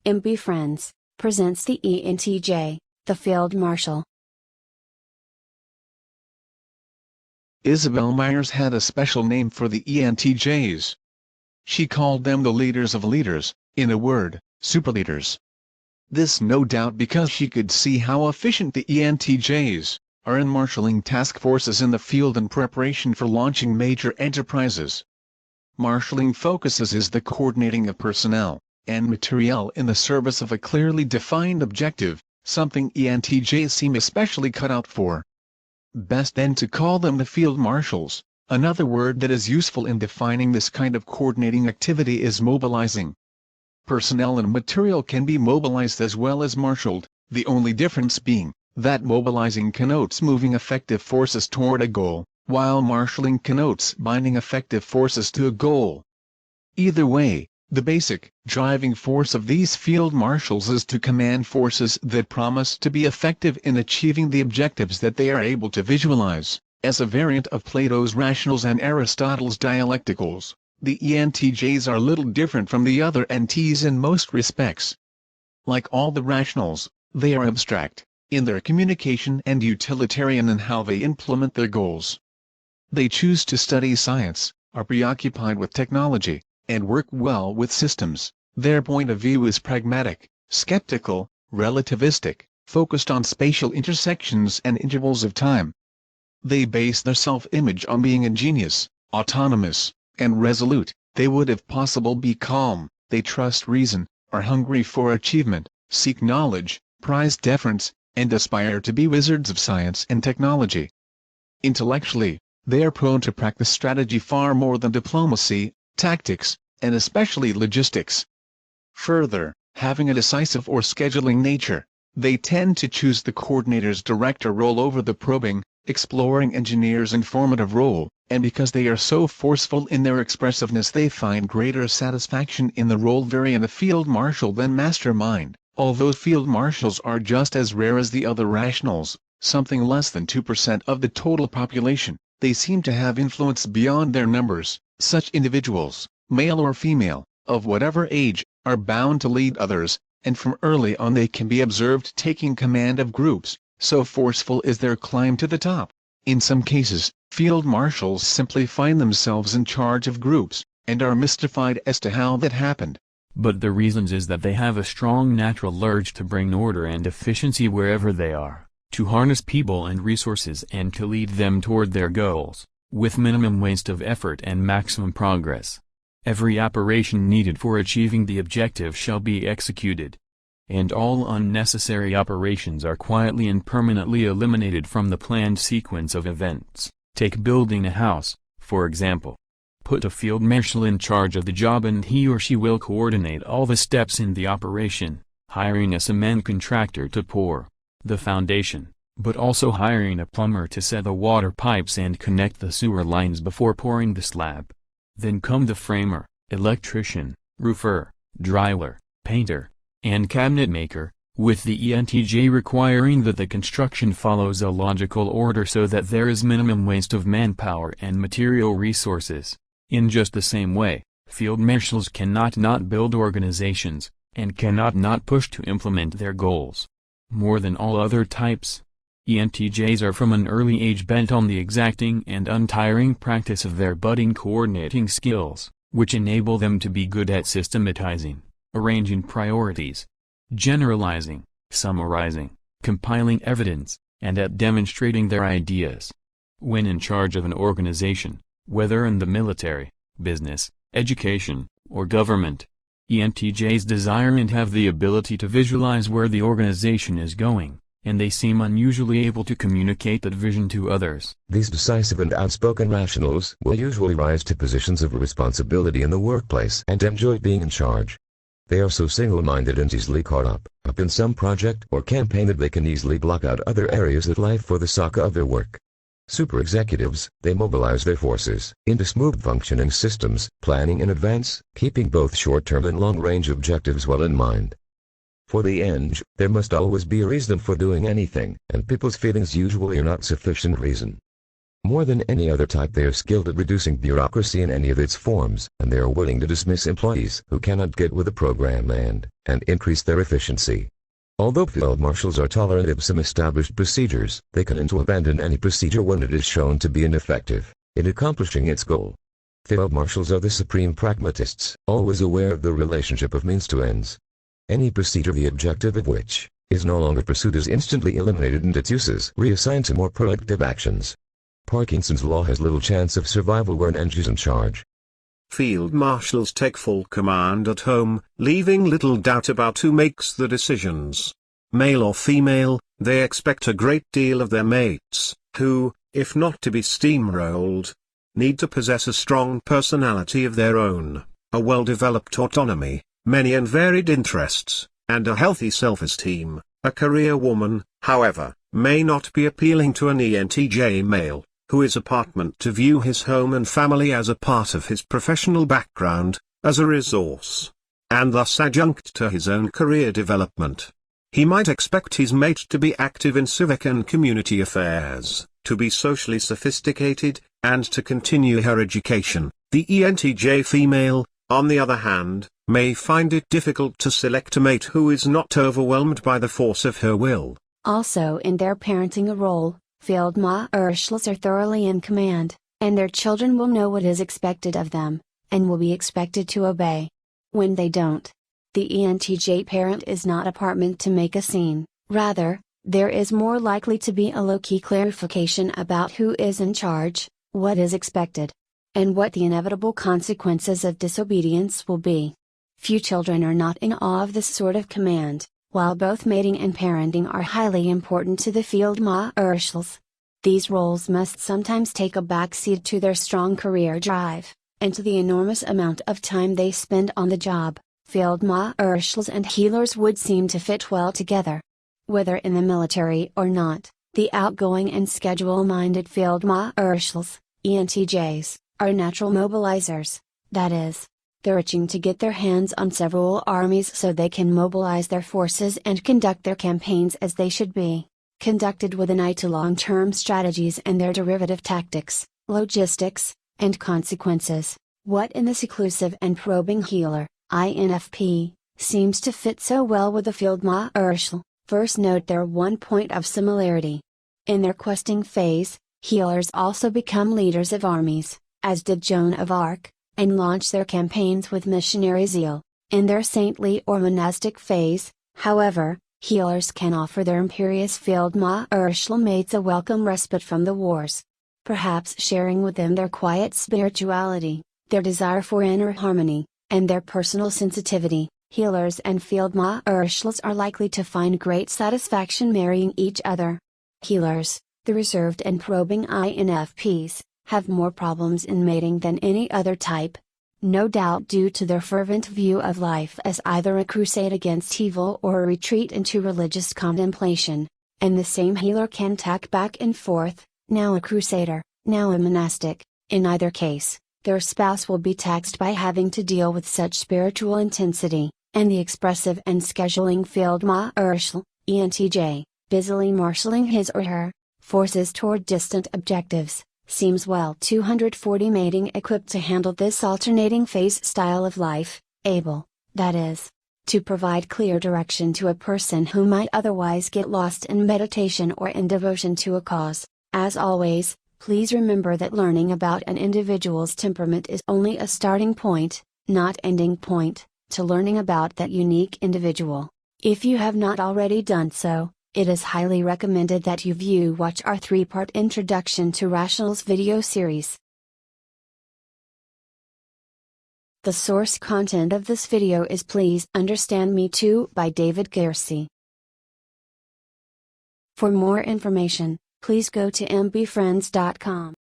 MP Friends, presents the ENTJ, the Fieldmarshal. Isabel Myers had a special name for the ENTJs. She called them the leaders of leaders, in a word, superleaders. This no doubt because she could see how efficient the ENTJs are in marshalling task forces in the field in preparation for launching major enterprises. Marshalling focuses is the coordinating of personnel and materiel in the service of a clearly defined objective, something ENTJs seem especially cut out for. Best then to call them the field marshals. Another word that is useful in defining this kind of coordinating activity is mobilizing. Personnel and material can be mobilized as well as marshaled, the only difference being that mobilizing connotes moving effective forces toward a goal, while marshalling connotes binding effective forces to a goal. Either way, the basic, driving force of these field marshals is to command forces that promise to be effective in achieving the objectives that they are able to visualize. As a variant of Plato's rationals and Aristotle's dialecticals, the ENTJs are little different from the other NTs in most respects. Like all the rationals, they are abstract in their communication and utilitarian in how they implement their goals. They choose to study science, are preoccupied with technology, and work well with systems. Their point of view is pragmatic, skeptical, relativistic, focused on spatial intersections and intervals of time. They base their self-image on being ingenious, autonomous, and resolute. They would if possible be calm. They trust reason, are hungry for achievement, seek knowledge, prize deference, and aspire to be wizards of science and technology. Intellectually, they are prone to practice strategy far more than diplomacy, tactics, and especially logistics. Further, having a decisive or scheduling nature, they tend to choose the coordinator's director role over the probing, exploring engineer's informative role, and because they are so forceful in their expressiveness they find greater satisfaction in the role variant of field marshal than mastermind. Although field marshals are just as rare as the other rationals, something less than 2% of the total population, they seem to have influence beyond their numbers. Such individuals, male or female, of whatever age, are bound to lead others, and from early on they can be observed taking command of groups, so forceful is their climb to the top. In some cases, field marshals simply find themselves in charge of groups, and are mystified as to how that happened. But the reasons is that they have a strong natural urge to bring order and efficiency wherever they are, to harness people and resources and to lead them toward their goals, with minimum waste of effort and maximum progress. Every operation needed for achieving the objective shall be executed. And all unnecessary operations are quietly and permanently eliminated from the planned sequence of events. Take building a house, for example. Put a field marshal in charge of the job and he or she will coordinate all the steps in the operation, hiring a cement contractor to pour the foundation, but also hiring a plumber to set the water pipes and connect the sewer lines before pouring the slab. Then come the framer, electrician, roofer, dryer, painter, and cabinet maker, with the ENTJ requiring that the construction follows a logical order so that there is minimum waste of manpower and material resources. In just the same way, field marshals cannot not build organizations, and cannot not push to implement their goals. More than all other types, ENTJs are from an early age bent on the exacting and untiring practice of their budding coordinating skills, which enable them to be good at systematizing, arranging priorities, generalizing, summarizing, compiling evidence, and at demonstrating their ideas. When in charge of an organization, whether in the military, business, education, or government, ENTJs desire and have the ability to visualize where the organization is going, and they seem unusually able to communicate that vision to others. These decisive and outspoken rationals will usually rise to positions of responsibility in the workplace and enjoy being in charge. They are so single-minded and easily caught up in some project or campaign that they can easily block out other areas of life for the sake of their work. Super executives, they mobilize their forces into smooth functioning systems, planning in advance, keeping both short-term and long-range objectives well in mind. For the ENTJ, there must always be a reason for doing anything, and people's feelings usually are not sufficient reason. More than any other type, they are skilled at reducing bureaucracy in any of its forms, and they are willing to dismiss employees who cannot get with the program and increase their efficiency. Although field marshals are tolerant of some established procedures, they can tend to abandon any procedure when it is shown to be ineffective in accomplishing its goal. Field marshals are the supreme pragmatists, always aware of the relationship of means to ends. Any procedure the objective of which is no longer pursued is instantly eliminated and its uses reassigned to more productive actions. Parkinson's law has little chance of survival where an ENTJ is in charge. Field marshals take full command at home, leaving little doubt about who makes the decisions. Male or female, they expect a great deal of their mates, who, if not to be steamrolled, need to possess a strong personality of their own, a well-developed autonomy, many and varied interests, and a healthy self-esteem. A career woman, however, may not be appealing to an ENTJ male, who is apartment to view his home and family as a part of his professional background, as a resource, and thus adjunct to his own career development. He might expect his mate to be active in civic and community affairs, to be socially sophisticated, and to continue her education. The ENTJ female, on the other hand, may find it difficult to select a mate who is not overwhelmed by the force of her will. Also in their parenting role, field marshals are thoroughly in command, and their children will know what is expected of them, and will be expected to obey. When they don't, the ENTJ parent is not apartment to make a scene, rather, there is more likely to be a low-key clarification about who is in charge, what is expected, and what the inevitable consequences of disobedience will be. Few children are not in awe of this sort of command, while both mating and parenting are highly important to the field marshals. These roles must sometimes take a backseat to their strong career drive, and to the enormous amount of time they spend on the job. Field marshals and healers would seem to fit well together. Whether in the military or not, the outgoing and schedule-minded field marshals, ENTJs, are natural mobilizers, that is, they're itching to get their hands on several armies so they can mobilize their forces and conduct their campaigns as they should be, conducted with an eye to long-term strategies and their derivative tactics, logistics, and consequences. What in the seclusive and probing healer, INFP, seems to fit so well with the field marshal. First note their one point of similarity. In their questing phase, healers also become leaders of armies, as did Joan of Arc, and launch their campaigns with missionary zeal. In their saintly or monastic phase, however, healers can offer their imperious field marshal mates a welcome respite from the wars. Perhaps sharing with them their quiet spirituality, their desire for inner harmony, and their personal sensitivity, healers and field marshals are likely to find great satisfaction marrying each other. Healers, the reserved and probing INFPs, have more problems in mating than any other type, no doubt due to their fervent view of life as either a crusade against evil or a retreat into religious contemplation, and the same healer can tack back and forth, now a crusader, now a monastic. In either case, their spouse will be taxed by having to deal with such spiritual intensity, and the expressive and scheduling field marshal, ENTJ, busily marshalling his or her forces toward distant objectives, seems well 240 mating equipped to handle this alternating phase style of life, able, that is, to provide clear direction to a person who might otherwise get lost in meditation or in devotion to a cause. As always, please remember that learning about an individual's temperament is only a starting point, not ending point, to learning about that unique individual. If you have not already done so, it is highly recommended that you watch our 3-part Introduction to Rationals video series. The source content of this video is Please Understand Me Too by David Gersey. For more information, please go to mbfriends.com.